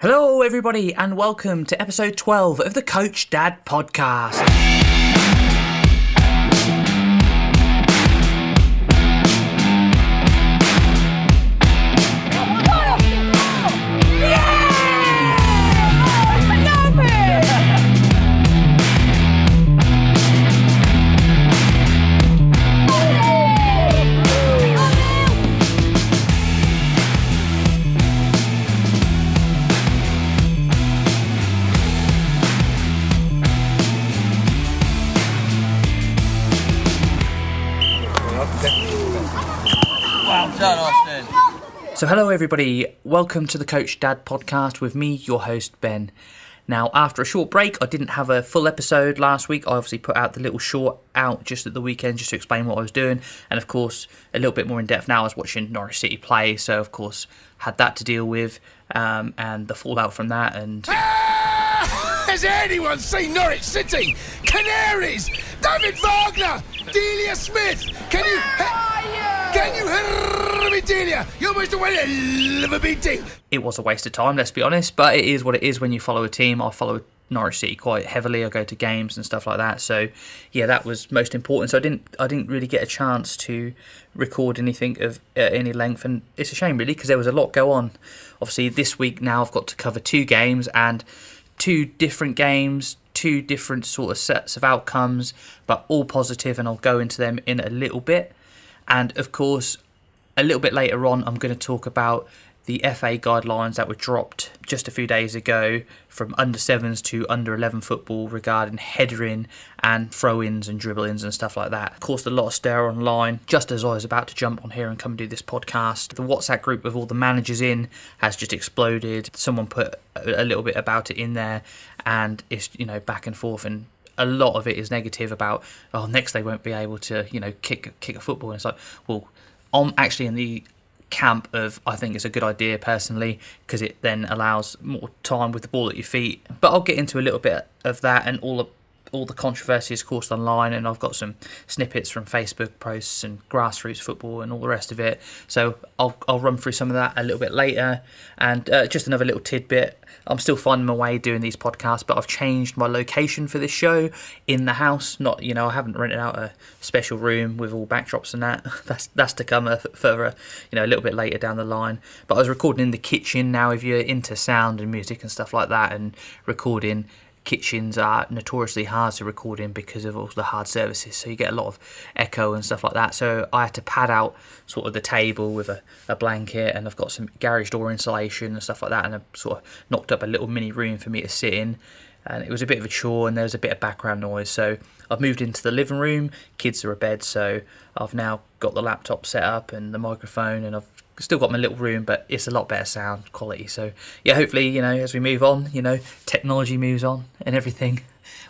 Hello, everybody, and welcome to episode 12 of the Coach Dad podcast. So hello everybody, welcome to the Coach Dad podcast with me, your host Ben. Now after a short break, I didn't have a full episode last week. I obviously put out the little short out just at the weekend just to explain what I was doing, and of course a little bit more in depth now. I was watching Norwich City play, so of course had that to deal with, and the fallout from that. And has anyone seen Norwich City? Canaries! David Wagner! Delia Smith! Can you hear me, Delia? You almost went a liver beating. It was a waste of time, let's be honest, but it is what it is when you follow a team. I follow Norwich City quite heavily. I go to games and stuff like that, so yeah, that was most important. So I didn't really get a chance to record anything of any length, and it's a shame really because there was a lot go on. Obviously this week now I've got to cover two games, and two different games, two different sort of sets of outcomes, but all positive, and I'll go into them in a little bit. And of course, a little bit later on, I'm going to talk about the FA guidelines that were dropped just a few days ago from under 7s to under 11 football regarding headering and throw-ins and dribble-ins and stuff like that. Of course, a lot of stir online. Just as I was about to jump on here and come do this podcast, the WhatsApp group with all the managers in has just exploded. Someone put a little bit about it in there, and it's, back and forth, and a lot of it is negative about, next they won't be able to, kick a football. And it's like, well, I'm actually in the camp of, I think it's a good idea personally, because it then allows more time with the ball at your feet. But I'll get into a little bit of that and all the controversies coursed online, and I've got some snippets from Facebook posts and grassroots football and all the rest of it. So I'll run through some of that a little bit later. And just another little tidbit, I'm still finding my way doing these podcasts, but I've changed my location for this show in the house. Not, I haven't rented out a special room with all backdrops and that. That's to come further, a little bit later down the line. But I was recording in the kitchen. Now, if you're into sound and music and stuff like that, and recording, kitchens are notoriously hard to record in because of all the hard surfaces, so you get a lot of echo and stuff like that. So I had to pad out sort of the table with a blanket, and I've got some garage door insulation and stuff like that, and I've sort of knocked up a little mini room for me to sit in, and it was a bit of a chore, and there was a bit of background noise. So I've moved into the living room. Kids are abed, so I've now got the laptop set up and the microphone, and I've still got my little room, but it's a lot better sound quality. So yeah, hopefully, as we move on, technology moves on and everything,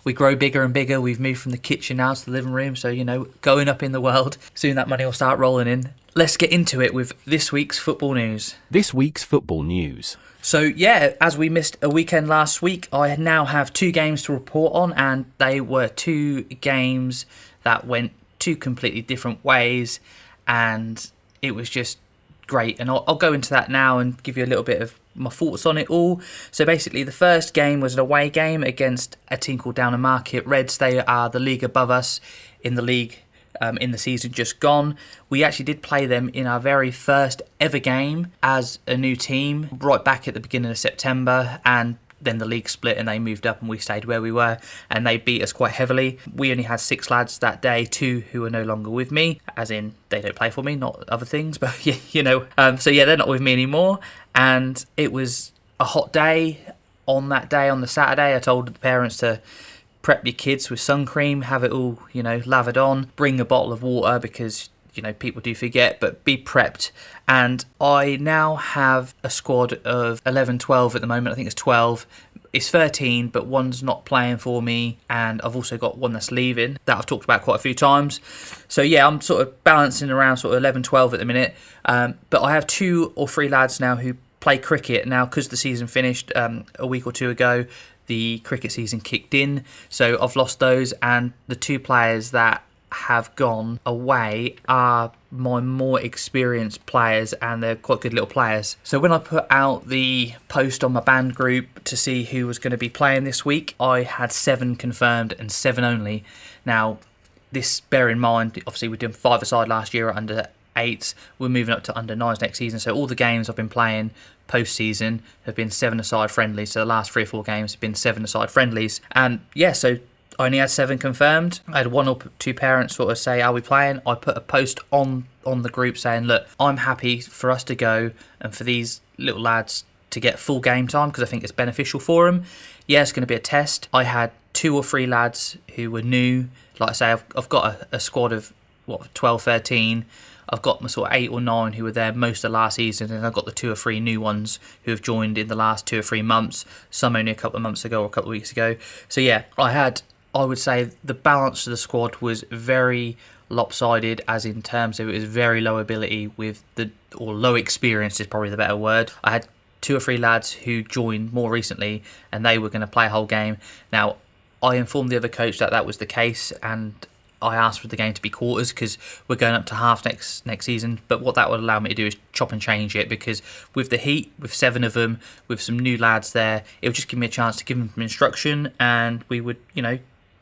we grow bigger and bigger. We've moved from the kitchen now to the living room, so going up in the world, soon that money will start rolling in. Let's get into it with this week's football news. This week's football news. So yeah, as we missed a weekend last week, I now have two games to report on, and they were two games that went two completely different ways, and it was just great. And I'll go into that now and give you a little bit of my thoughts on it all. So basically, the first game was an away game against a team called Down and Market Reds. They are the league above us in the league in the season just gone. We actually did play them in our very first ever game as a new team right back at the beginning of September, and then the league split and they moved up and we stayed where we were, and they beat us quite heavily. We only had 6 lads that day, 2 who are no longer with me, as in they don't play for me, not other things, but so yeah, they're not with me anymore. And it was a hot day. On that day, on the Saturday, I told the parents to prep your kids with sun cream, have it all lathered on, bring a bottle of water because people do forget, but be prepped. And I now have a squad of 11, 12 at the moment. I think it's 12. It's 13, but one's not playing for me, and I've also got one that's leaving that I've talked about quite a few times. So yeah, I'm sort of balancing around sort of 11, 12 at the minute. But I have 2 or 3 lads now who play cricket now because the season finished a week or 2 ago. The cricket season kicked in, so I've lost those, and the 2 players that have gone away are my more experienced players, and they're quite good little players. So when I put out the post on my band group to see who was going to be playing this week, I had 7 confirmed and 7 only. Now, this, bear in mind, obviously we did 5-a-side last year at under 8s. We're moving up to under 9s next season. So all the games I've been playing post-season have been 7-a-side friendlies. So the last 3 or 4 games have been 7-a-side friendlies. And yeah, so I only had 7 confirmed. I had 1 or 2 parents sort of say, are we playing? I put a post on the group saying, look, I'm happy for us to go and for these little lads to get full game time because I think it's beneficial for them. Yeah, it's going to be a test. I had 2 or 3 lads who were new. Like I say, I've got a squad of 12, 13. I've got my sort of 8 or 9 who were there most of last season, and I've got the 2 or 3 new ones who have joined in the last 2 or 3 months. Some only a couple of months ago or a couple of weeks ago. So yeah, I would say the balance of the squad was very lopsided, as in terms of it was very low ability or low experience is probably the better word. I had 2 or 3 lads who joined more recently, and they were going to play a whole game. Now, I informed the other coach that was the case, and I asked for the game to be quarters because we're going up to half next season. But what that would allow me to do is chop and change it, because with the heat, with 7 of them, with some new lads there, it would just give me a chance to give them some instruction, and we would,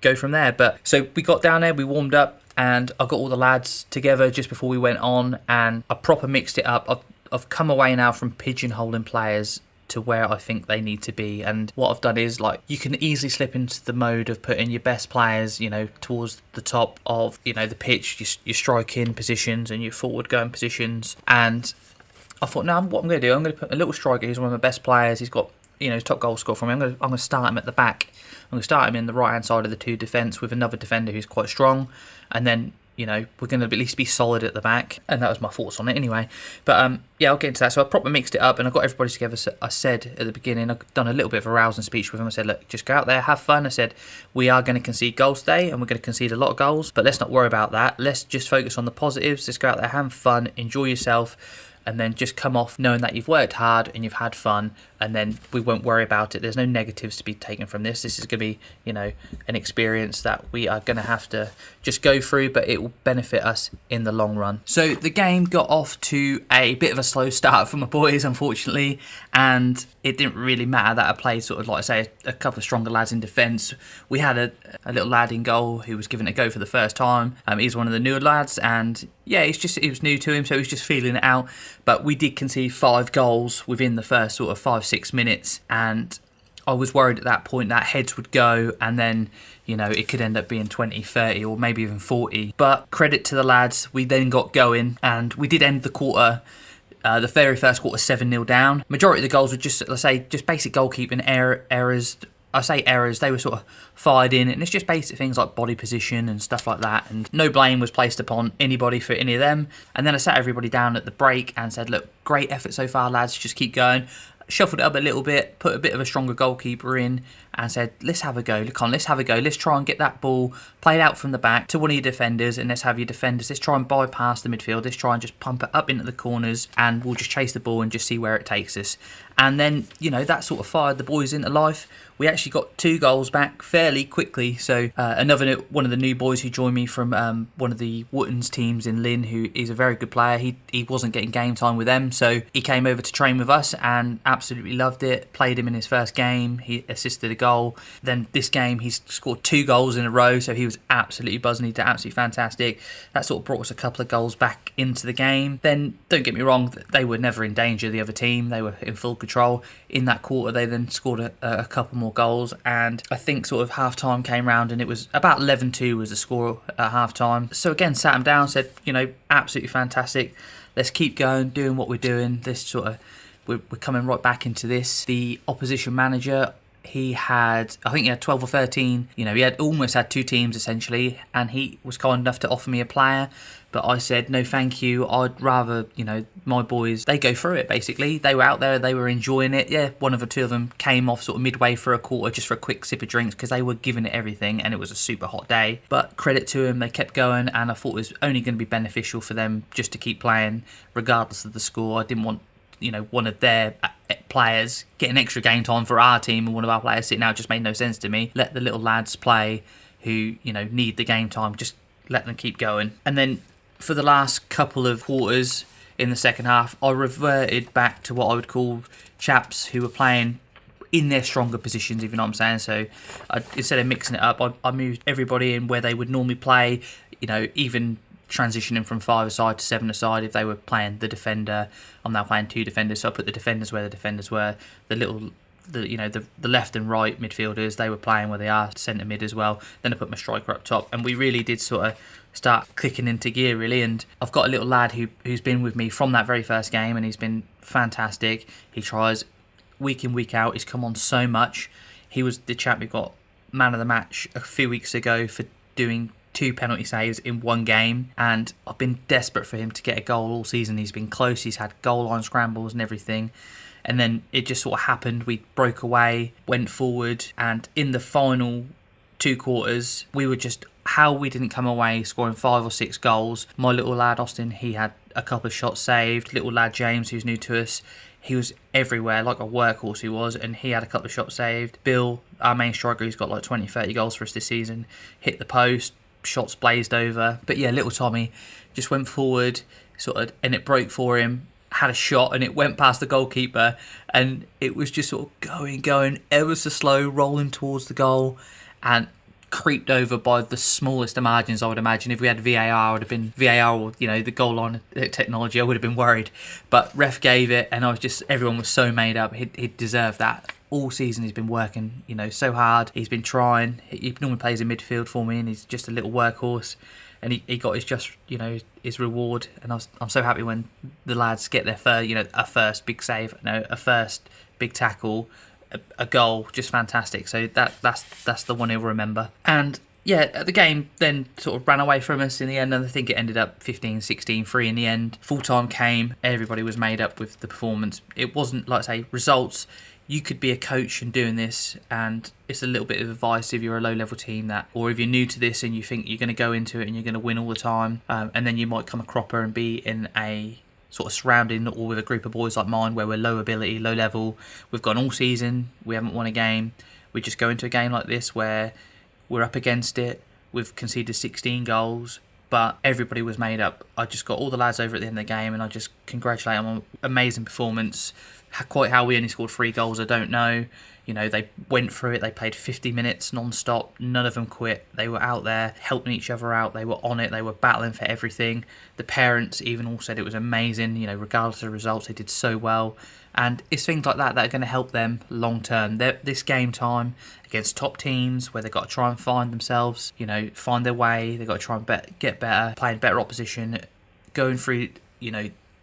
go from there. But so we got down there, we warmed up, and I got all the lads together just before we went on, and I proper mixed it up. I've come away now from pigeonholing players to where I think they need to be, and what I've done is, like, you can easily slip into the mode of putting your best players, towards the top of, the pitch, your striking positions and your forward going positions. And I thought, no, what I'm going to do, I'm going to put a little striker. He's one of my best players. He's got, top goal scorer for me. I'm going to start him at the back. I'm going to start him in the right hand side of the 2 defence with another defender who's quite strong, and then we're going to at least be solid at the back. And that was my thoughts on it anyway. But yeah, I'll get into that. So I properly mixed it up, and I got everybody together. So I said at the beginning, I've done a little bit of a rousing speech with them. I said, look, just go out there, have fun. I said, we are going to concede goals today, and we're going to concede a lot of goals, but let's not worry about that. Let's just focus on the positives. Let's go out there, have fun, enjoy yourself, and then just come off knowing that you've worked hard and you've had fun, and then we won't worry about it. There's no negatives to be taken from this. This is going to be, an experience that we are going to have to just go through, but it will benefit us in the long run. So the game got off to a bit of a slow start for my boys, unfortunately, and it didn't really matter that I played sort of, like I say, a couple of stronger lads in defence. We had a little lad in goal who was given it a go for the first time. He's one of the newer lads, and yeah, it was new to him, so he was just feeling it out. But we did concede 5 goals within the first sort of 5-6 minutes, and I was worried at that point that heads would go, and then, it could end up being 20, 30, or maybe even 40. But credit to the lads, we then got going, and we did end the quarter, the very first quarter, 7-0 down. Majority of the goals were just, let's say, just basic goalkeeping errors. I say errors, they were sort of fired in, and it's just basic things like body position and stuff like that, and no blame was placed upon anybody for any of them. And then I sat everybody down at the break and said, look, great effort so far, lads, just keep going. Shuffled it up a little bit, put a bit of a stronger goalkeeper in, and said, let's have a go. Let's have a go. Let's try and get that ball played out from the back to one of your defenders, and let's have your defenders. Let's try and bypass the midfield. Let's try and just pump it up into the corners, and we'll just chase the ball and just see where it takes us. And then, that sort of fired the boys into life. We actually got 2 goals back fairly quickly. So one of the new boys who joined me from one of the Wootton's teams in Lynn, who is a very good player, he wasn't getting game time with them, so he came over to train with us and absolutely loved it. Played him in his first game. He assisted a goal. Then this game he's scored 2 goals in a row, so he was absolutely buzzing. He did absolutely fantastic. That sort of brought us a couple of goals back into the game. Then, don't get me wrong, they were never in danger, the other team. They were in full control. In that quarter, they then scored a couple more goals, and I think sort of half-time came round, and it was about 11-2 was the score at half-time. So again, sat them down, said, absolutely fantastic. Let's keep going, doing what we're doing. We're coming right back into this. The opposition manager, I think he had 12 or 13, he had almost had 2 teams essentially, and he was kind enough to offer me a player. But I said, no, thank you. I'd rather, my boys, they go through it, basically. They were out there, they were enjoying it. Yeah, one of the 2 of them came off sort of midway for a quarter just for a quick sip of drinks because they were giving it everything, and it was a super hot day. But credit to them, they kept going, and I thought it was only going to be beneficial for them just to keep playing regardless of the score. I didn't want, one of their players getting extra game time for our team and one of our players sitting out. Just made no sense to me. Let the little lads play who, need the game time. Just let them keep going. And then for the last couple of quarters in the second half, I reverted back to what I would call chaps who were playing in their stronger positions, if you know what I'm saying. So instead of mixing it up, I moved everybody in where they would normally play, even transitioning from 5-a-side to 7-a-side. If they were playing the defender, I'm now playing 2 defenders, so I put the defenders where the defenders were. The left and right midfielders, they were playing where they are, centre mid as well. Then I put my striker up top, and we really did sort of start clicking into gear, really. And I've got a little lad who's been with me from that very first game, and he's been fantastic. He tries week in, week out. He's come on so much. He was the chap who got man of the match a few weeks ago for doing 2 penalty saves in one game, and I've been desperate for him to get a goal all season. He's been close. He's had goal line scrambles and everything. And then it just sort of happened. We broke away, went forward, and in the final 2 quarters, we were just, how we didn't come away scoring 5 or 6 goals. My little lad, Austin, he had a couple of shots saved. Little lad, James, who's new to us, he was everywhere, like a workhorse he was, and he had a couple of shots saved. Bill, our main striker, who's got like 20, 30 goals for us this season, hit the post, shots blazed over. But yeah, little Tommy just went forward, and it broke for him. Had a shot and it went past the goalkeeper, and it was just sort of going ever so slow, rolling towards the goal, and creeped over by the smallest of margins. I would imagine if we had VAR, I would have been VAR, or the goal line technology, I would have been worried. But ref gave it, and everyone was so made up. He deserved that. All season he's been working, so hard. He's been trying. He normally plays in midfield for me, and he's just a little workhorse. And he got his reward, and I'm so happy when the lads get their first, a first big save, a first big tackle, a goal, just fantastic. So that's the one he'll remember. And yeah, the game then sort of ran away from us in the end, and I think it ended up 15-16-3 in the end. Full time came, everybody was made up with the performance. It wasn't, like I say, results. You could be a coach and doing this, and it's a little bit of advice if you're a low-level team, or if you're new to this and you think you're going to go into it and you're going to win all the time, and then you might come a cropper and be in a sort of surrounding or with a group of boys like mine where we're low ability, low level. We've gone all season, we haven't won a game. We just go into a game like this where we're up against it. We've conceded 16 goals, but everybody was made up. I just got all the lads over at the end of the game, and I just congratulate them on an amazing performance. Quite how we only scored 3 goals, I don't know. They went through it. They played 50 minutes non-stop. None of them quit. They were out there helping each other out. They were on it. They were battling for everything. The parents even all said it was amazing. Regardless of the results, they did so well. And it's things like that are going to help them long term. This game time against top teams where they've got to try and find themselves, find their way. They've got to try and get better, playing better opposition, going through,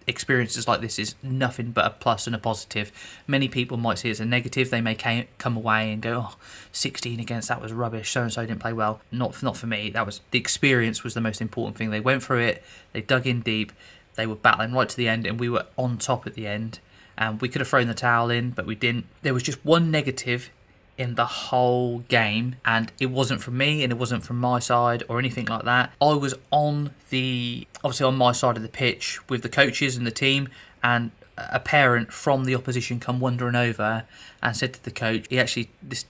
experiences like this is nothing but a plus and a positive. Many people might see it as a negative. They may come away and go, 16 against, that was rubbish, so-and-so didn't play well. Not for me. That was the experience was the most important thing. They went through it, they dug in deep, they were battling right to the end, and we were on top at the end. And we could have thrown the towel in, but we didn't. There was just one negative in the whole game, and it wasn't from me and it wasn't from my side or anything like that. I was obviously on my side of the pitch with the coaches and the team, and a parent from the opposition come wandering over and said to the coach, this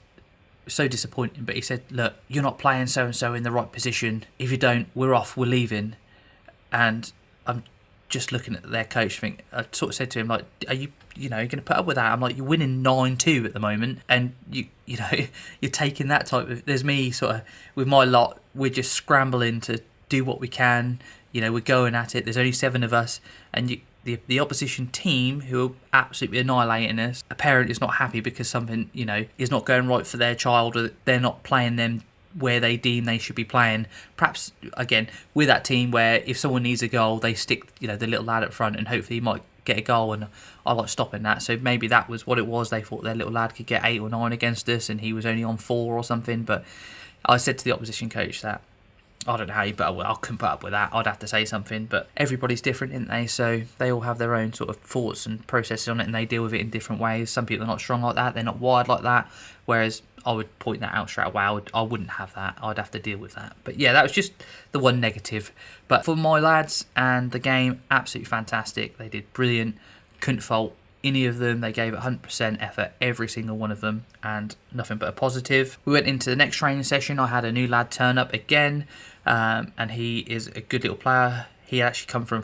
was so disappointing, but he said, look, you're not playing so-and-so in the right position. If you don't, we're off, we're leaving. And I'm just looking at their coach, I sort of said to him, like, are you going to put up with that? I'm like, you're winning 9-2 at the moment, and you're taking that type of. There's me sort of with my lot. We're just scrambling to do what we can. We're going at it. There's only 7 of us, and the opposition team who are absolutely annihilating us. A parent is not happy because something is not going right for their child, or they're not playing them where they deem they should be playing. Perhaps again with that team where if someone needs a goal, they stick the little lad up front, and hopefully he might get a goal, and I like stopping that. So maybe that was what it was. They thought their little lad could get 8 or 9 against us, and he was only on 4 or something. But I said to the opposition coach that I don't know how you put up with. I couldn't put up with that. I'd have to say something. But everybody's different, isn't they? So they all have their own sort of thoughts and processes on it, and they deal with it in different ways. Some people are not strong like that. They're not wired like that. Whereas I would point that out straight away. I wouldn't have that. I'd have to deal with that. But yeah, that was just the one negative. But for my lads and the game, absolutely fantastic. They did brilliant. Couldn't fault any of them. They gave 100% effort, every single one of them, and nothing but a positive. We went into the next training session. I had a new lad turn up again, and he is a good little player. He had actually come from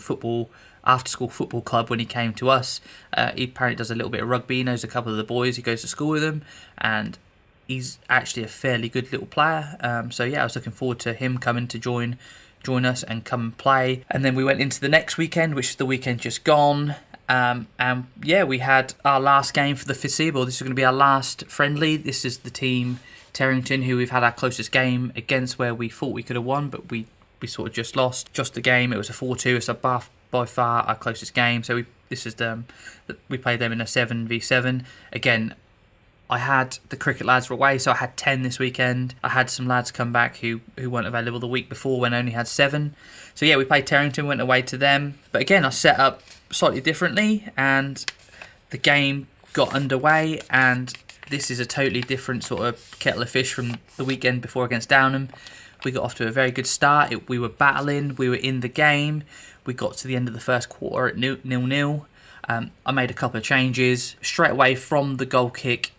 after school football club when he came to us. He apparently does a little bit of rugby, knows a couple of the boys, he goes to school with them, and he's actually a fairly good little player. So yeah, I was looking forward to him coming to join us and come and play. And then we went into the next weekend, which is the weekend just gone. And yeah, we had our last game for the foreseeable. This is going to be our last friendly. This is the team Terrington, who we've had our closest game against, where we thought we could have won, but we sort of just lost the game. It was a 4-2. It's by far our closest game. So we played them in a 7v7. Again, I had the cricket lads were away, so I had 10 this weekend. I had some lads come back who weren't available the week before when I only had 7. So yeah, we played Terrington, went away to them. But again, I set up slightly differently, and the game got underway, and this is a totally different sort of kettle of fish from the weekend before against Downham. We got off to a very good start. We were battling, we were in the game. We got to the end of the first quarter at 0-0. I made a couple of changes straight away from the goal kick,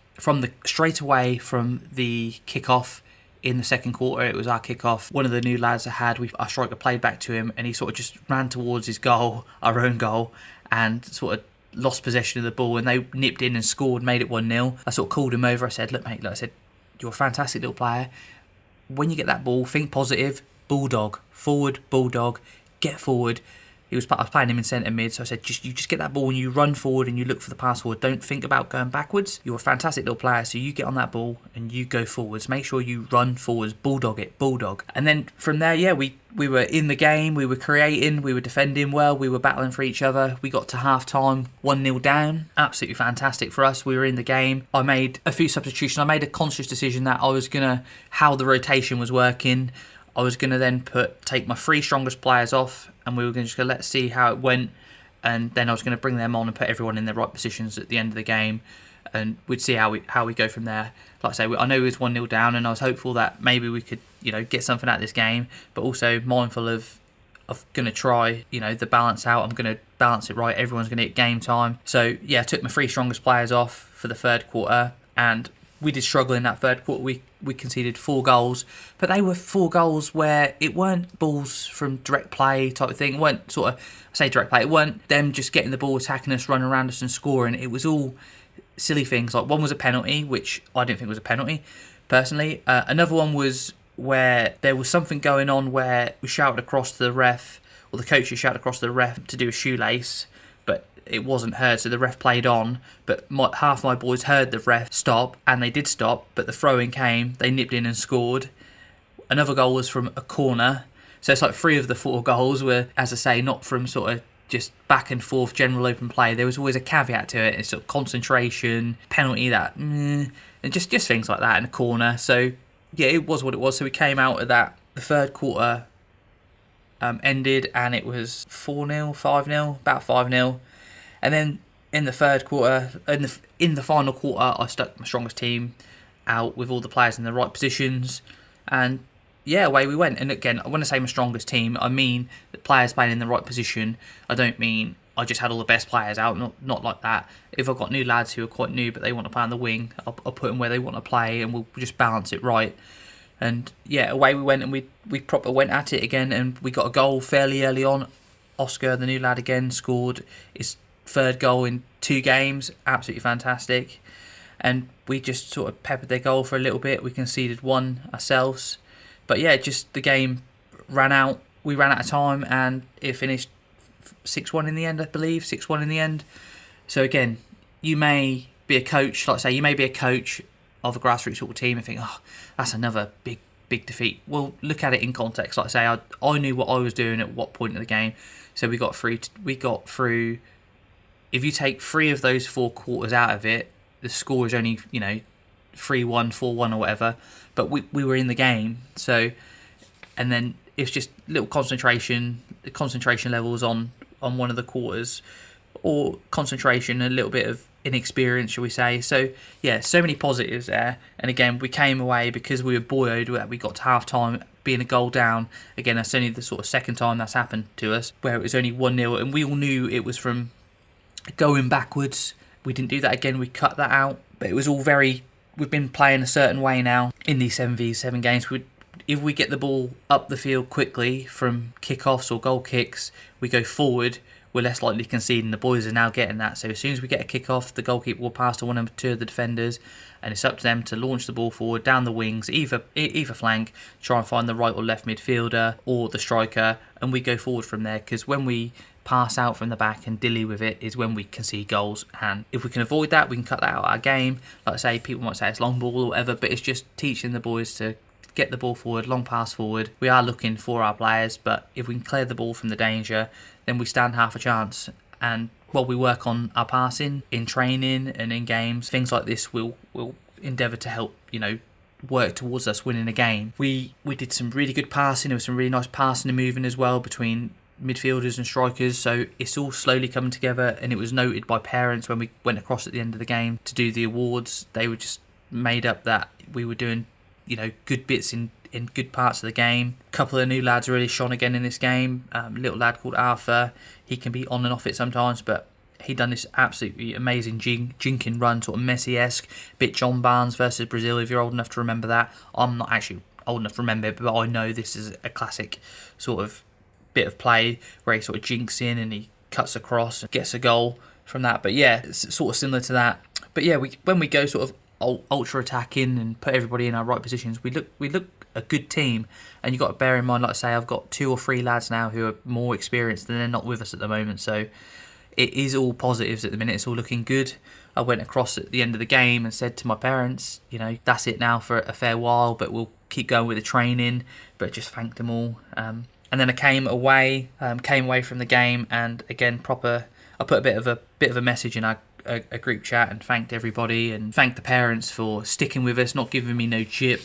straight away from the kickoff in the second quarter. It was our kickoff. One of the new lads I had, our striker played back to him, and he sort of just ran towards his goal, our own goal, and sort of lost possession of the ball, and they nipped in and scored, made it 1-0. I sort of called him over. I said, look mate, I said, you're a fantastic little player. When you get that ball, think positive, bulldog, forward, bulldog, get forward. I was playing him in centre mid, so I said, you just get that ball and you run forward and you look for the pass forward. Don't think about going backwards. You're a fantastic little player, so you get on that ball and you go forwards. Make sure you run forwards, bulldog it, bulldog. And then from there, yeah, we were in the game, we were creating, we were defending well, we were battling for each other. We got to half-time, 1-0 down. Absolutely fantastic for us. We were in the game. I made a few substitutions. I made a conscious decision that I was how the rotation was working. I was going to then take my 3 strongest players off, and we were just going to let's see how it went, and then I was going to bring them on and put everyone in their right positions at the end of the game, and we'd see how we go from there. Like I say, I know it was 1-0 down, and I was hopeful that maybe we could get something out of this game, but also mindful of going to try the balance out. I'm going to balance it right. Everyone's going to get game time. So yeah, I took my 3 strongest players off for the third quarter, and we did struggle in that third quarter. We conceded 4 goals, but they were 4 goals where it weren't balls from direct play type of thing. It weren't direct play. It weren't them just getting the ball, attacking us, running around us and scoring. It was all silly things. Like one was a penalty, which I didn't think was a penalty, personally. Another one was where there was something going on where we shouted across to the ref, or the coach shouted across to the ref to do a shoelace, but it wasn't heard, so the ref played on, but half my boys heard the ref stop, and they did stop, but the throw-in came, they nipped in and scored. Another goal was from a corner, so it's like 3 of the 4 goals were, as I say, not from sort of just back and forth general open play. There was always a caveat to it. It's sort of concentration, penalty, and just things like that in a corner. So yeah, it was what it was. So we came out of that, the third quarter ended, and it was 4-0, 5-0, about 5-0. And then in the third quarter, in the final quarter, I stuck my strongest team out with all the players in the right positions, and yeah, away we went. And again, when I say my strongest team, I mean the players playing in the right position. I don't mean I just had all the best players out, not like that. If I've got new lads who are quite new but they want to play on the wing, I'll put them where they want to play, and we'll just balance it right. And yeah, away we went, and we proper went at it again, and we got a goal fairly early on. Oscar, the new lad, again scored his 3rd goal in 2 games. Absolutely fantastic. And we just sort of peppered their goal for a little bit. We conceded 1 ourselves. But yeah, just the game ran out. We ran out of time, and it finished 6-1 in the end, I believe. 6-1 in the end. So again, you may be a coach, like I say, you may be a coach of a grassroots football team and think, oh, that's another big defeat. Well, look at it in context. Like I say, I knew what I was doing at what point in the game. So we got through. If you take 3 of those 4 quarters out of it, the score is only 3-1, 4-1 or whatever. But we were in the game. So, and then it's just little concentration levels on one of the quarters, or concentration, a little bit of inexperience, shall we say. So yeah, so many positives there. And again, we came away because we were buoyed. We got to half time being a goal down. Again, that's only the sort of second time that's happened to us, where it was only 1-0, and we all knew it was from going backwards We didn't do that again. We cut that out. But it was all very... We've been playing a certain way now in these 7v7 games. If we get the ball up the field quickly from kickoffs or goal kicks, we go forward, we're less likely to concede, and the boys are now getting that. So as soon as we get a kick-off, the goalkeeper will pass to one or two of the defenders, and it's up to them to launch the ball forward down the wings, either flank, try and find the right or left midfielder or the striker, and we go forward from there. Because when we pass out from the back and dilly with it is when we concede goals, and if we can avoid that, we can cut that out of our game. Like I say, people might say it's long ball or whatever, but it's just teaching the boys to get the ball forward, long pass forward. We are looking for our players, but if we can clear the ball from the danger, then we stand half a chance. And while we work on our passing in training and in games, things like this will endeavour to help, work towards us winning a game. We did some really good passing. There was some really nice passing and moving as well between midfielders and strikers, so it's all slowly coming together. And it was noted by parents when we went across at the end of the game to do the awards. They were just made up that we were doing good bits in good parts of the game. A couple of new lads really shone again in this game. Little lad called Arthur, he can be on and off it sometimes, but he done this absolutely amazing jinking run, sort of Messi-esque, bit John Barnes versus Brazil, if you're old enough to remember that. I'm not actually old enough to remember it, but I know this is a classic sort of bit of play where he sort of jinks in and he cuts across and gets a goal from that. But yeah, it's sort of similar to that. But yeah, when we go sort of ultra attacking and put everybody in our right positions, we look a good team. And you've got to bear in mind, like I say, I've got 2 or 3 lads now who are more experienced and they're not with us at the moment, so it is all positives at the minute. It's all looking good. I went across at the end of the game and said to my parents, that's it now for a fair while, but we'll keep going with the training. But just thanked them all. And then I came away from the game, and again I put a bit of a message in a group chat and thanked everybody and thanked the parents for sticking with us, not giving me no chip,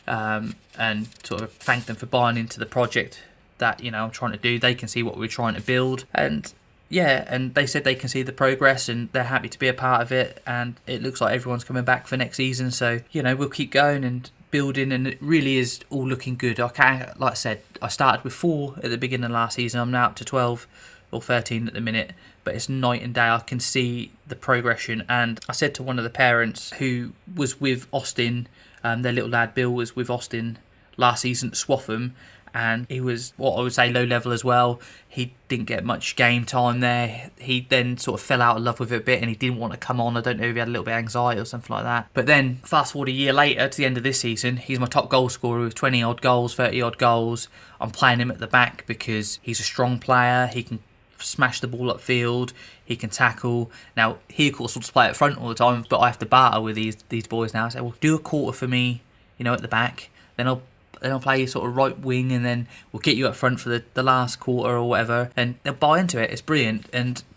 and sort of thanked them for buying into the project that I'm trying to do. They can see what we're trying to build, and they said they can see the progress and they're happy to be a part of it, and it looks like everyone's coming back for next season. So we'll keep going and building, and it really is all looking good. Like I said, I started with 4 at the beginning of last season. I'm now up to 12 or 13 at the minute, but it's night and day. I can see the progression. And I said to one of the parents who was with Austin, their little lad Bill was with Austin last season at Swaffham, and he was what I would say low level as well. He didn't get much game time there. He then sort of fell out of love with it a bit and he didn't want to come on. I don't know if he had a little bit of anxiety or something like that. But then fast forward a year later to the end of this season, he's my top goal scorer with 20 odd goals, 30 odd goals. I'm playing him at the back because he's a strong player. He can smash the ball upfield, he can tackle. Now he of course wants to play at front all the time, but I have to barter with these boys now. I say, well, do a quarter for me, at the back, then I'll play sort of right wing, and then we'll get you up front for the last quarter or whatever, and they'll buy into it. It's brilliant,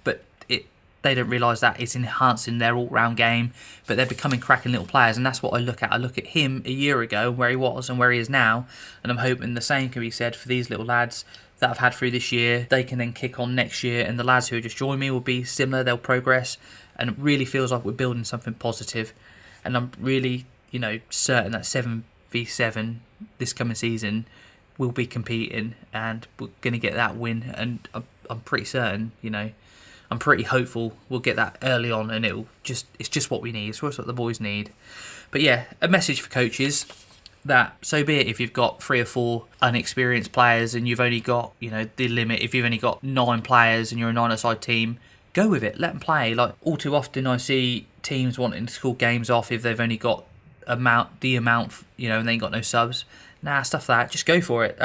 but they don't realise that it's enhancing their all-round game, but they're becoming cracking little players, and that's what I look at. I look at him a year ago, where he was and where he is now, and I'm hoping the same can be said for these little lads that I've had through this year. They can then kick on next year, and the lads who just joined me will be similar. They'll progress, and it really feels like we're building something positive, and I'm really, certain that 7v7 this coming season we'll be competing and we're going to get that win, and I'm pretty certain, I'm pretty hopeful we'll get that early on, and it's just what we need. It's what the boys need. But yeah, a message for coaches that so be it if you've got 3 or 4 unexperienced players and you've only got, the limit. If you've only got 9 players and you're a 9-a-side team, go with it, let them play. Like, all too often I see teams wanting to call games off if they've only got the amount, and they ain't got no subs. Nah, stuff that. Just go for it.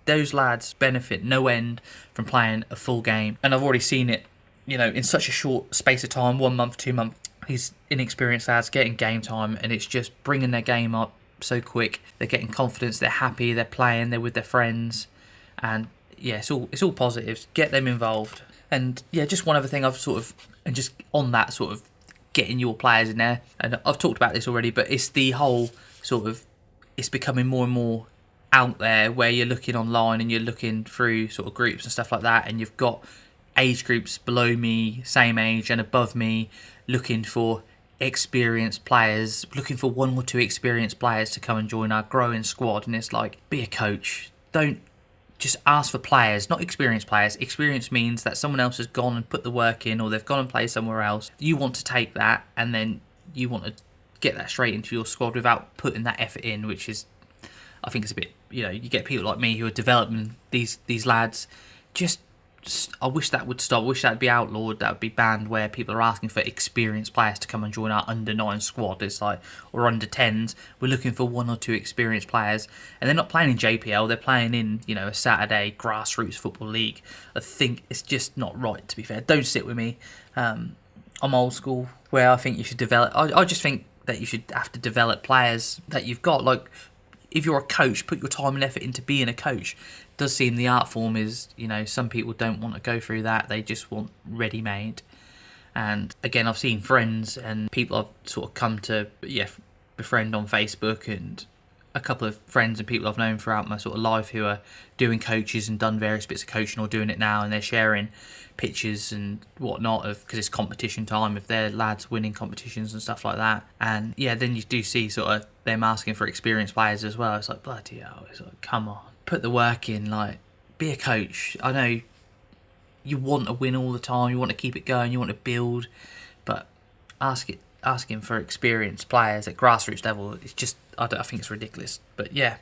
Those lads benefit no end from playing a full game, and I've already seen it. In such a short space of time, 1 month, 2 months, these inexperienced lads getting game time, and it's just bringing their game up so quick. They're getting confidence. They're happy. They're playing. They're with their friends, and yeah, it's all positives. Get them involved. And yeah, just one other thing and just on that sort of getting your players in there, and I've talked about this already, but it's the whole sort of, it's becoming more and more out there where you're looking online and you're looking through sort of groups and stuff like that, and you've got age groups below me, same age and above me, looking for experienced players, looking for 1 or 2 experienced players to come and join our growing squad. And it's like, be a coach. Don't just ask for players, not experienced players. Experience means that someone else has gone and put the work in, or they've gone and played somewhere else. You want to take that, and then you want to get that straight into your squad without putting that effort in, which is, I think it's a bit, you get people like me who are developing these lads. I wish that would stop. I wish that would be outlawed. That would be banned, where people are asking for experienced players to come and join our under-9 squad. It's like, or under-10s. We're looking for 1 or 2 experienced players. And they're not playing in JPL. They're playing in, a Saturday grassroots football league. I think it's just not right, to be fair. Don't sit with me. I'm old school, where I think you should develop. I just think that you should have to develop players that you've got. Like, if you're a coach, put your time and effort into being a coach. It does seem the art form is, some people don't want to go through that. They just want ready-made. And again, I've seen friends and people I've sort of come to befriend on Facebook, and a couple of friends and people I've known throughout my sort of life who are doing coaches and done various bits of coaching or doing it now, and they're sharing pictures and whatnot because it's competition time, if they're lads winning competitions and stuff like that. And then you do see sort of them asking for experienced players as well. It's like, bloody hell, it's like, come on, put the work in, like, be a coach. I know you want to win all the time, you want to keep it going, you want to build, but asking for experienced players at grassroots level, it's just, I think it's ridiculous. But so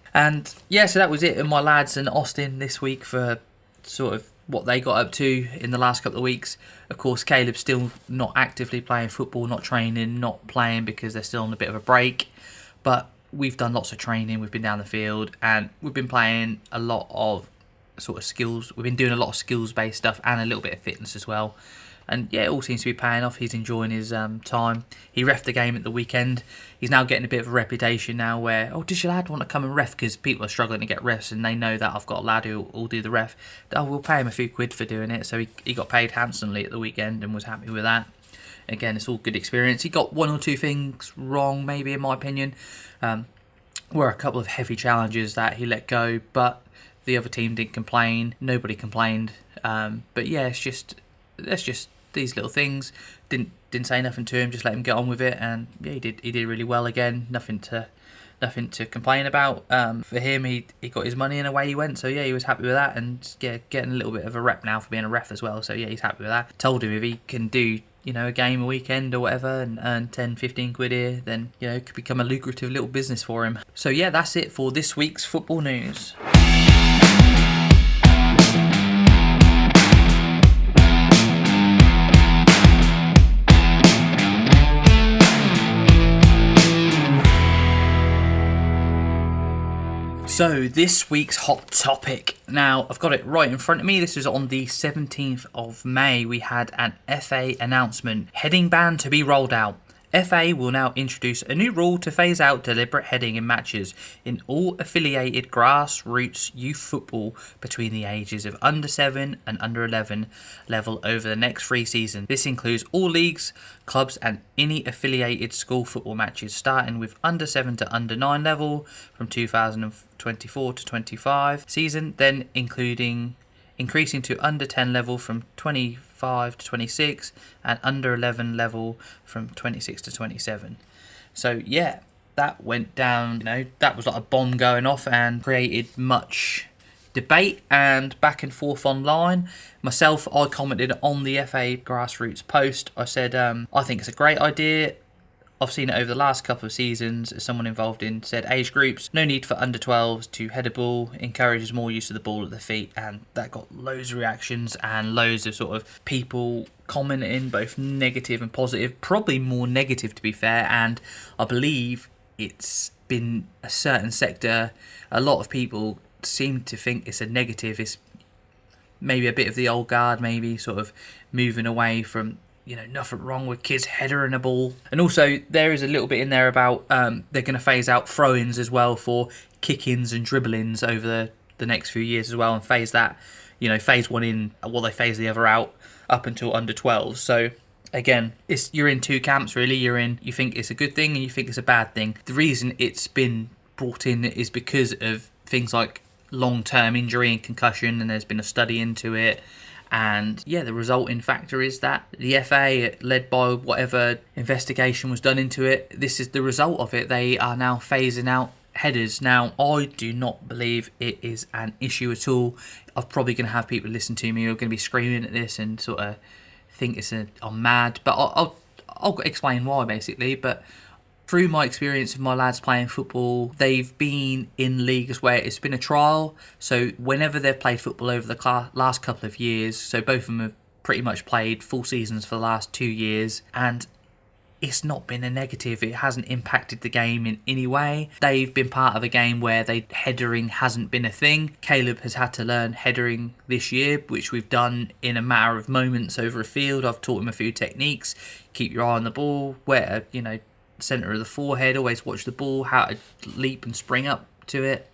that was it in my lads and Austin this week for sort of what they got up to in the last couple of weeks. Of course, Caleb's still not actively playing football, not training, not playing because they're still on a bit of a break. But we've done lots of training, we've been down the field, and we've been playing a lot of sort of skills. We've been doing a lot of skills-based stuff and a little bit of fitness as well. And it all seems to be paying off. He's enjoying his time. He reffed the game at the weekend. He's now getting a bit of a reputation now where, does your lad want to come and ref? Because people are struggling to get refs, and they know that I've got a lad who will do the ref. We'll pay him a few quid for doing it. So he got paid handsomely at the weekend and was happy with that. Again, it's all good experience. He got 1 or 2 things wrong, maybe, in my opinion. Were a couple of heavy challenges that he let go, but the other team didn't complain. Nobody complained. But it's just these little things. Didn't say nothing to him, just let him get on with it, and he did really well again. Nothing to complain about. For him, he got his money and away he went. So he was happy with that, and getting a little bit of a rep now for being a ref as well. So he's happy with that. Told him if he can do a game a weekend or whatever and earn 10-15 quid here, then it could become a lucrative little business for him. So that's it for this week's football news. So this week's hot topic. Now, I've got it right in front of me. This was on the 17th of May. We had an FA announcement. Heading ban to be rolled out. FA will now introduce a new rule to phase out deliberate heading in matches in all affiliated grassroots youth football between the ages of under 7 and under 11 level over the next 3 seasons. This includes all leagues, clubs and any affiliated school football matches, starting with under 7 to under 9 level from 2024 to 25 season, then increasing to under 10 level from 25 to 26 and under 11 level from 26 to 27. So that went down, that was like a bomb going off and created much debate and back and forth online. Myself, I commented on the FA grassroots post. I said, I think it's a great idea. I've seen it over the last couple of seasons as someone involved in said age groups. No need for under 12s to head a ball, encourages more use of the ball at the feet, and that got loads of reactions and loads of sort of people commenting, both negative and positive, probably more negative to be fair, and I believe it's been a certain sector, a lot of people seem to think it's a negative, it's maybe a bit of the old guard, maybe sort of moving away from nothing wrong with kids headering a ball. And also there is a little bit in there about they're going to phase out throw-ins as well for kick-ins and dribblings over the next few years as well, and phase that, phase one in while they phase the other out up until under 12. So again, you're in 2 camps really. You think it's a good thing and you think it's a bad thing. The reason it's been brought in is because of things like long-term injury and concussion, and there's been a study into it. And the resulting factor is that the FA, led by whatever investigation was done into it, this is the result of it. They are now phasing out headers. Now, I do not believe it is an issue at all. I'm probably going to have people listen to me who are going to be screaming at this and sort of think I'm mad, but I'll explain why basically. But through my experience of my lads playing football, they've been in leagues where it's been a trial. So whenever they've played football over the last couple of years, so both of them have pretty much played full seasons for the last 2 years, and it's not been a negative. It hasn't impacted the game in any way. They've been part of a game where headering hasn't been a thing. Caleb has had to learn headering this year, which we've done in a matter of moments over a field. I've taught him a few techniques. Keep your eye on the ball, where, centre of the forehead, always watch the ball, how to leap and spring up to it.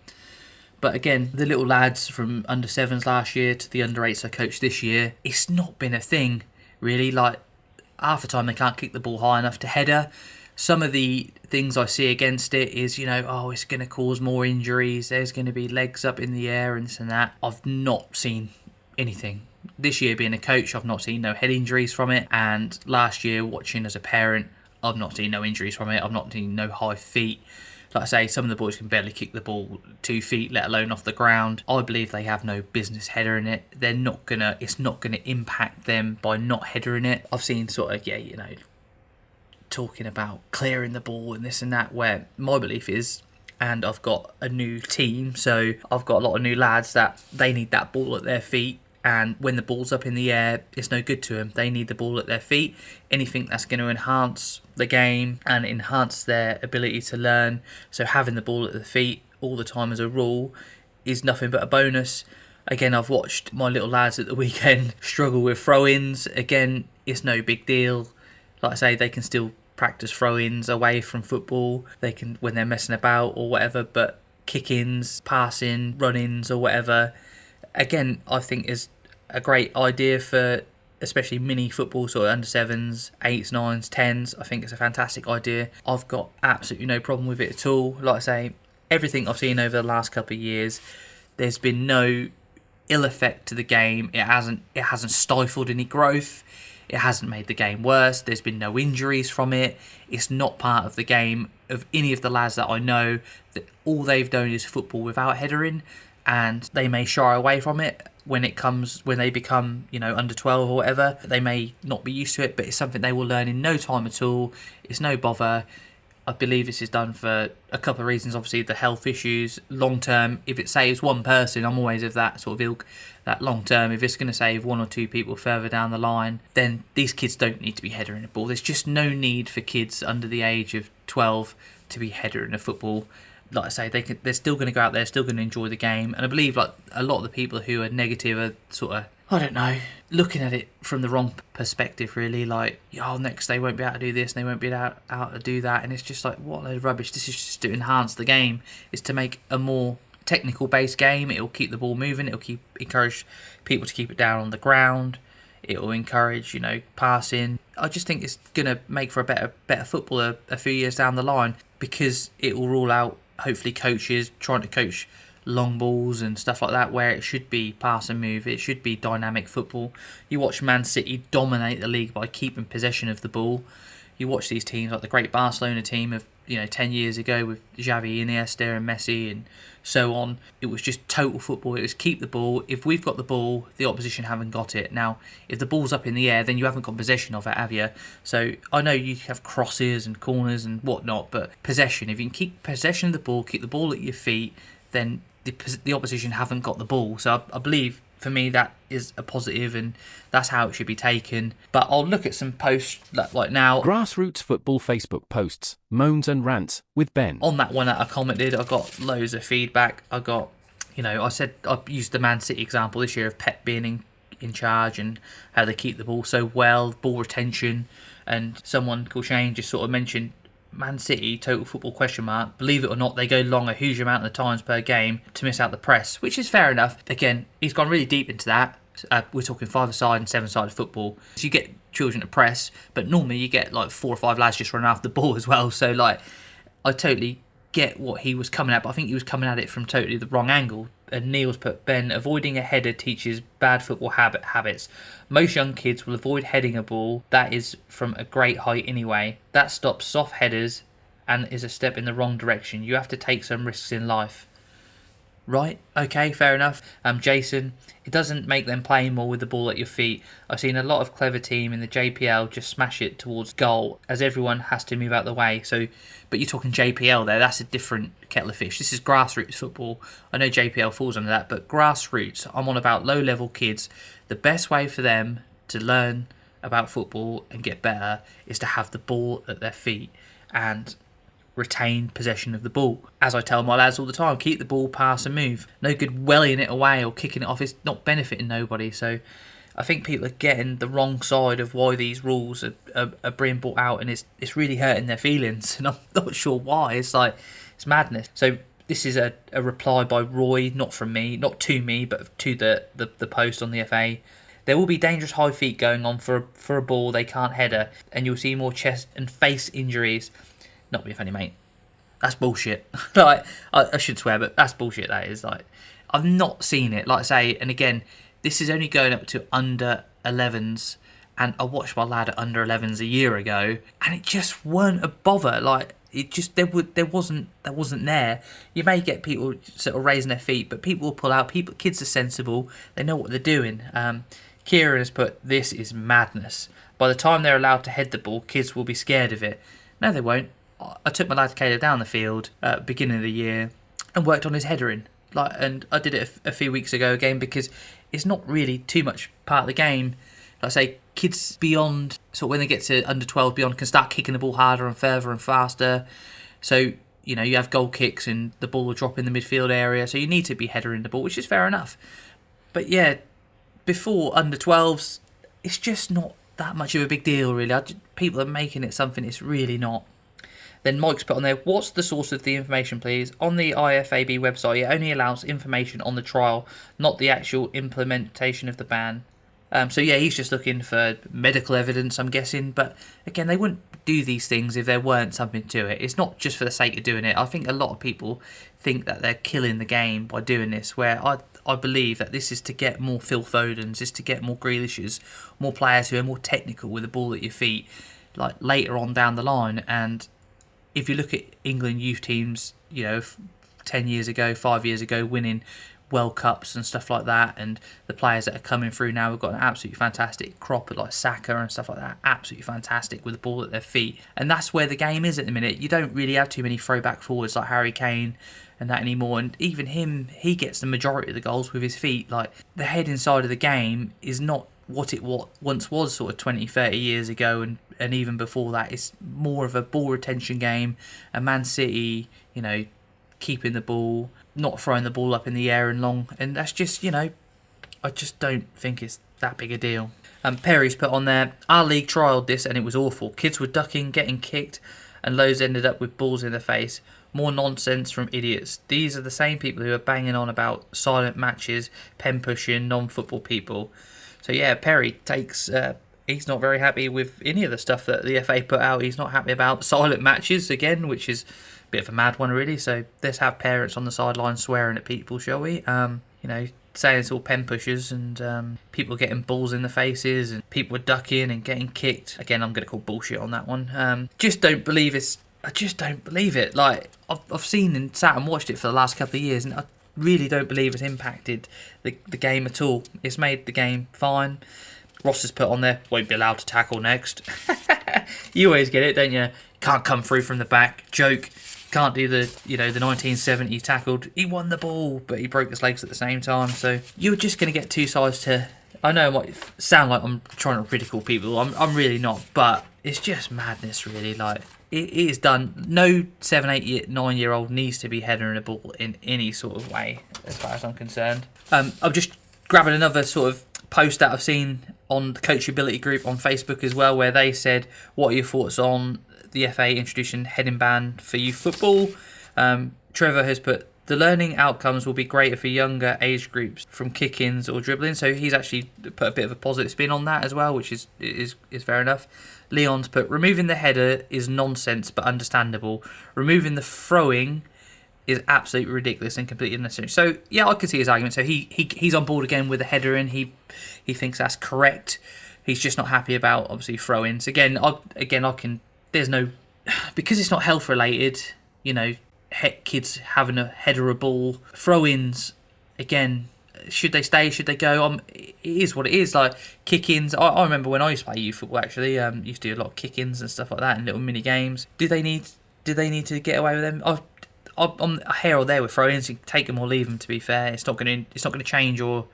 But again, the little lads from under 7s last year to the under 8s I coached this year, it's not been a thing, really. Like, half the time they can't kick the ball high enough to header. Some of the things I see against it is, it's going to cause more injuries. There's going to be legs up in the air and this and that. I've not seen anything. This year being a coach, I've not seen no head injuries from it. And last year watching as a parent, I've not seen no injuries from it. I've not seen no high feet. Like I say, some of the boys can barely kick the ball 2 feet, let alone off the ground. I believe they have no business header in it. It's not gonna impact them by not headering it. I've seen talking about clearing the ball and this and that, where my belief is, and I've got a new team, so I've got a lot of new lads that they need that ball at their feet. And when the ball's up in the air, it's no good to them. They need the ball at their feet. Anything that's going to enhance the game and enhance their ability to learn. So having the ball at the feet all the time as a rule is nothing but a bonus. Again, I've watched my little lads at the weekend struggle with throw-ins. Again, it's no big deal. Like I say, they can still practice throw-ins away from football. They can when they're messing about or whatever. But kick-ins, passing, run-ins or whatever, again, I think is a great idea for especially mini football, sort of under 7s, 8s, 9s, 10s. I think it's a fantastic idea. I've got absolutely no problem with it at all. Like I say, everything I've seen over the last couple of years, there's been no ill effect to the game. It hasn't stifled any growth. It hasn't made the game worse. There's been no injuries from it. It's not part of the game of any of the lads that I know that all they've done is football without headering, and they may shy away from it when they become, under 12 or whatever. They may not be used to it, but it's something they will learn in no time at all. It's no bother. I believe this is done for a couple of reasons. Obviously, the health issues. Long term, if it saves one person, I'm always of that sort of ilk. That long term, if it's going to save 1 or 2 people further down the line, then these kids don't need to be headering a ball. There's just no need for kids under the age of 12 to be headering a football. Like I say, they're still going to go out there, still going to enjoy the game. And I believe like a lot of the people who are negative are sort of, I don't know, looking at it from the wrong perspective, really. Like, next they won't be able to do this and they won't be able to do that. And it's just like, what a load of rubbish. This is just to enhance the game. It's to make a more technical based game. It'll keep the ball moving. It'll encourage people to keep it down on the ground. It'll encourage, passing. I just think it's going to make for a better football a few years down the line, because it will rule out, hopefully, coaches trying to coach long balls and stuff like that, where it should be pass and move. It should be dynamic football. You watch Man City dominate the league by keeping possession of the ball. You watch these teams like the great Barcelona team of 10 years ago with Xavi, Iniesta and Messi and so on. It was just total football. It was keep the ball. If we've got the ball, the opposition haven't got it. Now, if the ball's up in the air, then you haven't got possession of it, have you? So I know you have crosses and corners and whatnot, but possession, if you can keep possession of the ball, keep the ball at your feet, then the opposition haven't got the ball. So I believe, for me, that is a positive, and that's how it should be taken. But I'll look at some posts like now. Grassroots Football Facebook posts, moans and rants with Ben. On that one that I commented, I got loads of feedback. I got, I said I used the Man City example this year of Pep being in charge and how they keep the ball so well, ball retention. And someone called Shane just sort of mentioned Man City, total football ? Believe it or not, they go long a huge amount of times per game to miss out the press, which is fair enough. Again, he's gone really deep into that. We're talking 5-a-side and 7-sided football. So you get children to press, but normally you get like 4 or 5 lads just running after the ball as well. So like, I totally get what he was coming at, but I think he was coming at it from totally the wrong angle. And Neil's put, Ben, avoiding a header teaches bad football habits. Most young kids will avoid heading a ball that is from a great height anyway. That stops soft headers and is a step in the wrong direction. You have to take some risks in life. Right, okay, fair enough. Jason, it doesn't make them play more with the ball at your feet. I've seen a lot of clever team in the JPL just smash it towards goal as everyone has to move out the way. So, but you're talking JPL there, that's a different kettle of fish. This is grassroots football. I know JPL falls under that, but grassroots, I'm on about low-level kids. The best way for them to learn about football and get better is to have the ball at their feet and retain possession of the ball. As I tell my lads all the time, keep the ball, pass and move. No good welling it away or kicking it off. It's not benefiting nobody. So I think people are getting the wrong side of why these rules are being brought out, and it's really hurting their feelings, and I'm not sure why. It's madness. So this is a reply by Roy, not from me, not to me, but to the post on the FA. There will be dangerous high feet going on for a ball they can't header, and you'll see more chest and face injuries. Not being funny, mate. That's bullshit. Like, I should swear, but that's bullshit, that is. Like, I've not seen it. Like I say, and again, this is only going up to under 11s, and I watched my lad at under 11s a year ago, and it just weren't a bother. Like, it just there wasn't there. You may get people sort of raising their feet, but people will pull out. Kids are sensible. They know what they're doing. Kieran has put, this is madness. By the time they're allowed to head the ball, kids will be scared of it. No, they won't. I took my lad Caleb down the field at the beginning of the year and worked on his headering. And I did it a few weeks ago again because it's not really too much part of the game. Like I say, kids beyond, so when they get to under 12 beyond, can start kicking the ball harder and further and faster. So, you know, you have goal kicks and the ball will drop in the midfield area. So you need to be headering the ball, which is fair enough. But yeah, before under 12s, it's just not that much of a big deal, really. People are making it something it's really not. Then Mike's put on there, what's the source of the information, please? On the IFAB website, it only allows information on the trial, not the actual implementation of the ban. So yeah, he's just looking for medical evidence, I'm guessing. But again, they wouldn't do these things if there weren't something to it. It's not just for the sake of doing it. I think a lot of people think that they're killing the game by doing this, where I believe that this is to get more Phil Fodens, is to get more Grealishes, more players who are more technical with the ball at your feet, like later on down the line. And if you look at England youth teams, you know, 10 years ago, 5 years ago, winning World Cups and stuff like that, and the players that are coming through now, we've got an absolutely fantastic crop of like Saka and stuff like that, absolutely fantastic with the ball at their feet. And that's where the game is at the minute. You don't really have too many throwback forwards like Harry Kane and that anymore, and even him, he gets the majority of the goals with his feet. Like, the head inside of the game is not what it once was sort of 20, 30 years ago, and even before that. It's more of a ball retention game, and Man City, you know, keeping the ball, not throwing the ball up in the air and long, and that's just, you know, I just don't think it's that big a deal. Perry's put on there, our league trialled this and it was awful. Kids were ducking, getting kicked, and loads ended up with balls in the face. More nonsense from idiots. These are the same people who are banging on about silent matches, pen pushing, non-football people. So yeah, Perry takes, he's not very happy with any of the stuff that the FA put out. He's not happy about silent matches again, which is a bit of a mad one really. So let's have parents on the sideline swearing at people, shall we? You know, saying it's all pen pushers and people getting balls in the faces and people are ducking and getting kicked. Again, I'm going to call bullshit on that one. Just don't believe it's. I just don't believe it. Like, I've seen and sat and watched it for the last couple of years, and I really don't believe it's impacted the game at all. It's made the game fine. Ross has put on there, won't be allowed to tackle next. You always get it, don't you? Can't come through from the back. Joke. Can't do the 1970 tackled. He won the ball, but he broke his legs at the same time. So you're just going to get two sides to. I know it might sound like I'm trying to ridicule people. I'm really not, but it's just madness, really. Like, it is done. No 7, 8, 9-year-old needs to be headering a ball in any sort of way, as far as I'm concerned. I'm just grabbing another sort of post that I've seen on the Coachability group on Facebook as well, where they said, what are your thoughts on the FA introducing heading ban for youth football? Trevor has put, the learning outcomes will be greater for younger age groups from kick-ins or dribbling. So he's actually put a bit of a positive spin on that as well, which is fair enough. Leon's put, removing the header is nonsense but understandable. Removing the throwing is absolutely ridiculous and completely unnecessary. So yeah, I can see his argument. So he's on board again with the header in. He thinks that's correct. He's just not happy about obviously throw-ins. Again, I can. There's no because it's not health related, you know, kids having a header a ball, throw-ins, again, should they stay, should they go? It is what it is. Like kick-ins, I remember when I used to play youth football, actually, used to do a lot of kick-ins and stuff like that, and little mini games. Do they need to get away with them? I'm here or there with throw-ins. You can take them or leave them. To be fair, it's not going to change or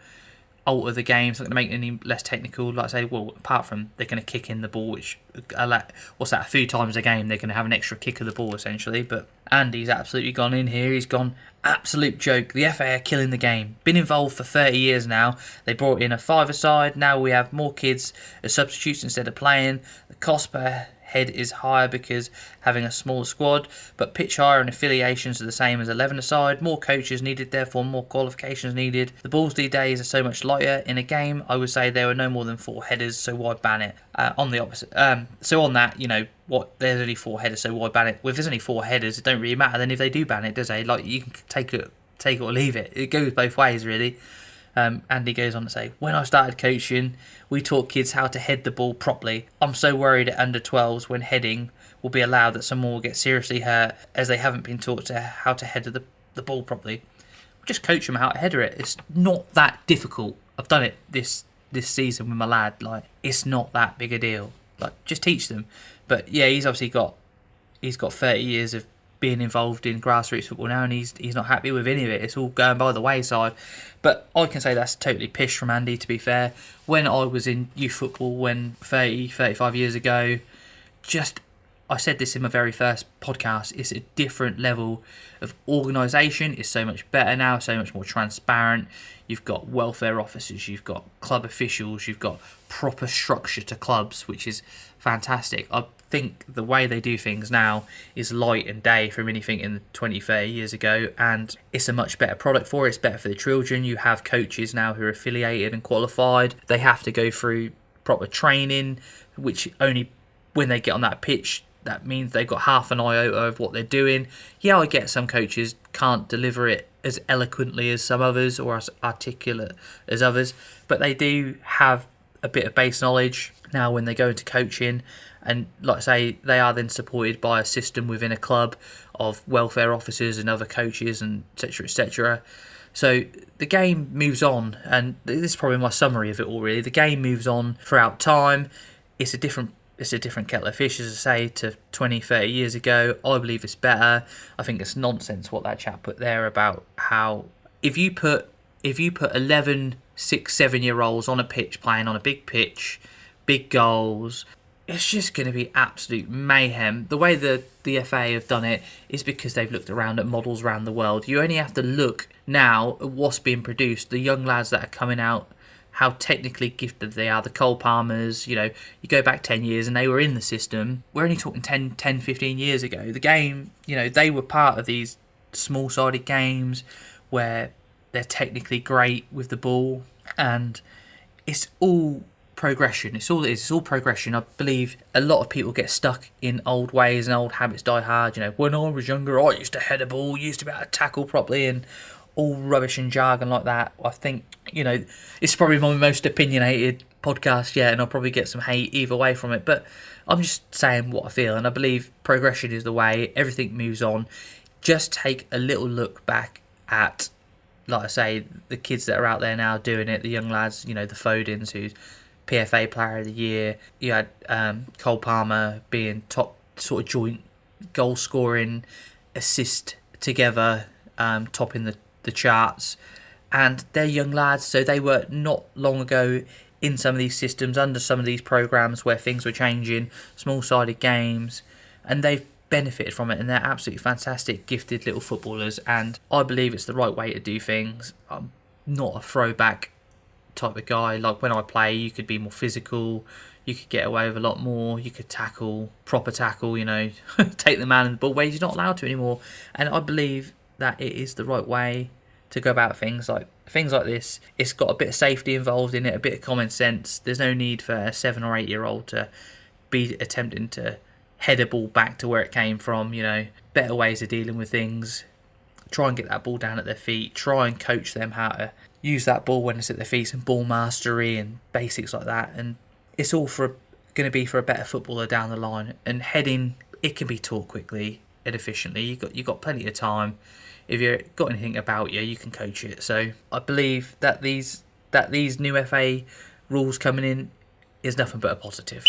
alter the game. It's not going to make it any less technical. Like I say, well, apart from they're going to kick in the ball, which a few times a game they're going to have an extra kick of the ball essentially. But Andy's absolutely gone in here. He's gone absolute joke. The FA are killing the game. Been involved for 30 years now. They brought in a five-a-side. Now we have more kids as substitutes instead of playing. The cost per head is higher because having a smaller squad, but pitch hire and affiliations are the same as 11-a-side. More coaches needed, therefore more qualifications needed. The balls these days are so much lighter. In a game, I would say there were no more than 4 headers, so why ban it? On the opposite, so on that, you know what? There's only 4 headers, so why ban it? Well, if there's only 4 headers, it don't really matter. Then if they do ban it, does it? Like you can take it or leave it. It goes both ways, really. Andy goes on to say, when I started coaching, we taught kids how to head the ball properly. I'm so worried at under 12s when heading will be allowed that someone will get seriously hurt as they haven't been taught how to head the ball properly. Just coach them how to header it. It's not that difficult. I've done it this season with my lad. Like, it's not that big a deal. Like, just teach them. But yeah, he's obviously got 30 years of being involved in grassroots football now, and he's not happy with any of it. It's all going by the wayside. But I can say that's totally pish from Andy, to be fair. When I was in youth football 35 years ago, I said this in my very first podcast, it's a different level of organisation. It's so much better now, so much more transparent. You've got welfare officers, you've got club officials, you've got proper structure to clubs, which is fantastic. I think the way they do things now is light and day from anything in 20, 30 years ago, and it's a much better product for it. It's better for the children. You have coaches now who are affiliated and qualified. They have to go through proper training, which only when they get on that pitch, that means they've got half an iota of what they're doing. Yeah, I get some coaches can't deliver it as eloquently as some others or as articulate as others, but they do have a bit of base knowledge now when they go into coaching. And like I say, they are then supported by a system within a club of welfare officers and other coaches and etc, etc. So the game moves on, and this is probably my summary of it all really. The game moves on throughout time. It's a different kettle of fish, as I say, to 20, 30 years ago. I believe it's better. I think it's nonsense what that chap put there about how if you put 11, 6, 7-year-olds on a pitch playing on a big pitch, big goals, it's just going to be absolute mayhem. The way the FA have done it is because they've looked around at models around the world. You only have to look now at what's being produced. The young lads that are coming out, how technically gifted they are. The Cole Palmers, you go back 10 years and they were in the system. We're only talking 10, 15 years ago. The game, they were part of these small-sided games where they're technically great with the ball, and it's all progression. It's all it is. It's all progression. I believe a lot of people get stuck in old ways and old habits die hard. When I was younger, I used to head a ball, used to be able to tackle properly, and all rubbish and jargon like that. I think, it's probably my most opinionated podcast yet, and I'll probably get some hate either way from it. But I'm just saying what I feel, and I believe progression is the way. Everything moves on. Just take a little look back at, like I say, the kids that are out there now doing it, the young lads, the Fodens, who's PFA Player of the Year. You had Cole Palmer being top sort of joint goal scoring, assist together, topping the charts. And they're young lads, so they were not long ago in some of these systems, under some of these programs where things were changing, small-sided games, and they've benefited from it, and they're absolutely fantastic, gifted little footballers, and I believe it's the right way to do things. I'm not a throwback type of guy. Like when I play, you could be more physical, you could get away with a lot more, you could tackle, proper tackle, take the man in the ball, where you're not allowed to anymore. And I believe that it is the right way to go about things like this. It's got a bit of safety involved in it, a bit of common sense. There's no need for a 7 or 8 year old to be attempting to head a ball back to where it came from. Better ways of dealing with things. Try and get that ball down at their feet. Try and coach them how to use that ball when it's at their feet, and ball mastery and basics like that. And it's all going to be for a better footballer down the line. And heading it can be taught quickly and efficiently. You got plenty of time. If you've got anything about you, you can coach it. So I believe that these new FA rules coming in is nothing but a positive.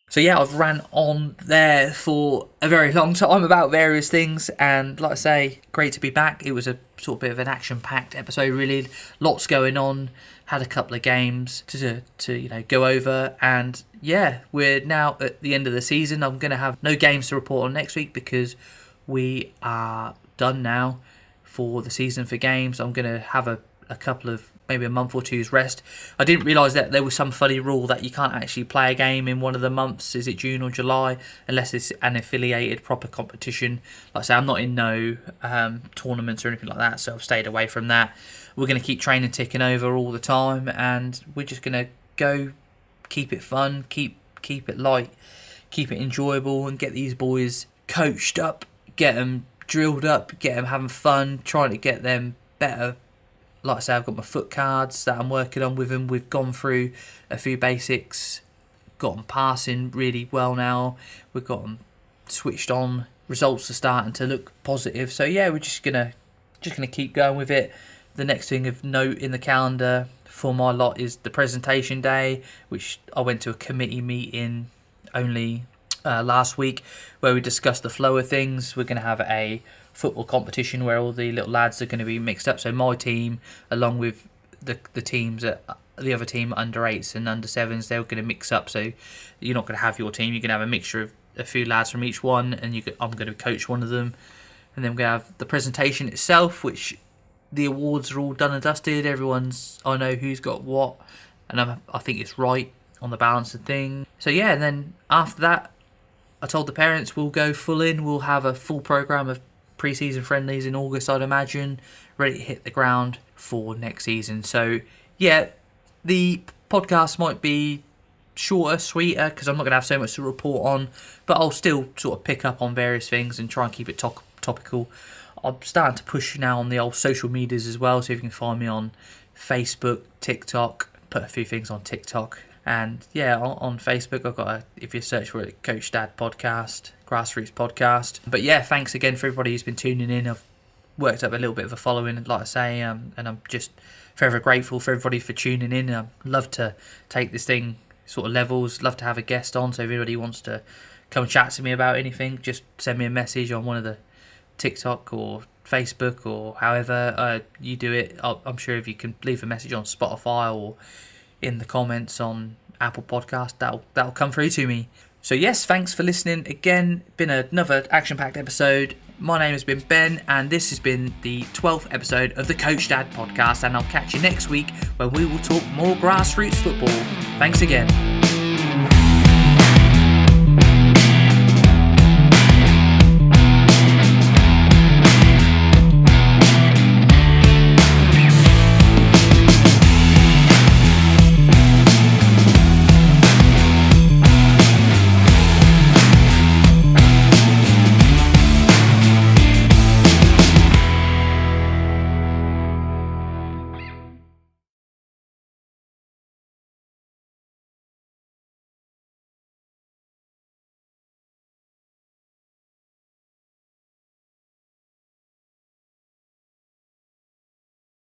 So yeah, I've ran on there for a very long time about various things, and like I say, great to be back. It was a sort of bit of an action-packed episode, really. Lots going on. Had a couple of games to go over, and yeah, we're now at the end of the season. I'm going to have no games to report on next week because we are done now for the season for games. I'm going to have a couple of, maybe a month or two's rest. I didn't realise that there was some funny rule that you can't actually play a game in one of the months. Is it June or July? Unless it's an affiliated proper competition. Like I say, I'm not in no tournaments or anything like that, so I've stayed away from that. We're going to keep training ticking over all the time, and we're just going to go keep it fun, keep it light, keep it enjoyable, and get these boys coached up, get them drilled up, get them having fun, trying to get them better. Like I say, I've got my foot cards that I'm working on with them. We've gone through a few basics, got them passing really well now. We've got them switched on. Results are starting to look positive. So yeah, we're just gonna keep going with it. The next thing of note in the calendar for my lot is the presentation day, which I went to a committee meeting only last week where we discussed the flow of things. We're going to have a football competition where all the little lads are going to be mixed up. So my team, along with the teams at the other team, under 8s and under 7s, they're going to mix up. So you're not going to have your team. You're going to have a mixture of a few lads from each one, and I'm going to coach one of them. And then we're going to have the presentation itself, which the awards are all done and dusted. I know who's got what, and I think it's right on the balance of things. So yeah, and then after that, I told the parents we'll go full in. We'll have a full programme of pre-season friendlies in August, I'd imagine, ready to hit the ground for next season. So yeah, the podcast might be shorter, sweeter, because I'm not going to have so much to report on, but I'll still sort of pick up on various things and try and keep it topical. I'm starting to push now on the old social medias as well, so if you can find me on Facebook, TikTok, put a few things on TikTok. And yeah, on Facebook, I've got if you search for it, Coach Dad Podcast, Grassroots Podcast. But yeah, thanks again for everybody who's been tuning in. I've worked up a little bit of a following, like I say, and I'm just forever grateful for everybody for tuning in. I'd love to take this thing sort of levels, love to have a guest on. So if anybody wants to come chat to me about anything, just send me a message on one of the TikTok or Facebook or however you do it. I'm sure if you can leave a message on Spotify or in the comments on Apple Podcast, that'll come through to me. So yes, thanks for listening again. Been another action-packed episode. My name has been Ben, and this has been the 12th episode of the Coach Dad Podcast, and I'll catch you next week when we will talk more grassroots football. Thanks again.